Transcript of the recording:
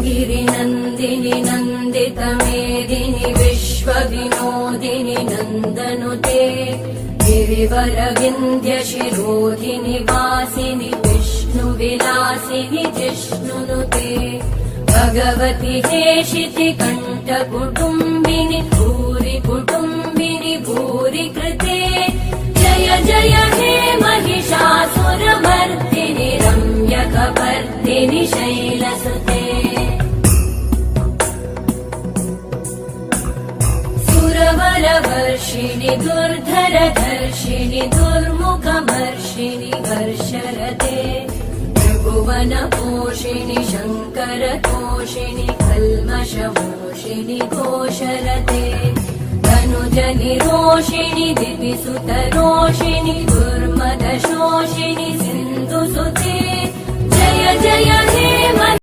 गिरिनन्दिनि नन्दितमेदिनि विश्वविनोदिनि नन्दनुते गिरिवरविन्ध्यशिरोधिनि वासिनि विष्णुविलासिनि जिष्णुनुते भगवति हेशिति कण्ठकुटुम्बिनि भूरि कुटुम्बिनि भूरि कृते जय जय हे महिषासुरमर्दिनि रम्यकपर्दिनि शैलसुते सुरवरवर्षिणि दुर्धरधर्षिणि दुर्मुखमर्षिणि हर्षरते त्रिभुवनपोषिणि शङ्करतोषिणि कल्मषमोषिणि घोषरते तनुजनिरोषिणि दिविसुतरोषिणि दुर्मदशोषिणि सिन्धुसुते जय जय हे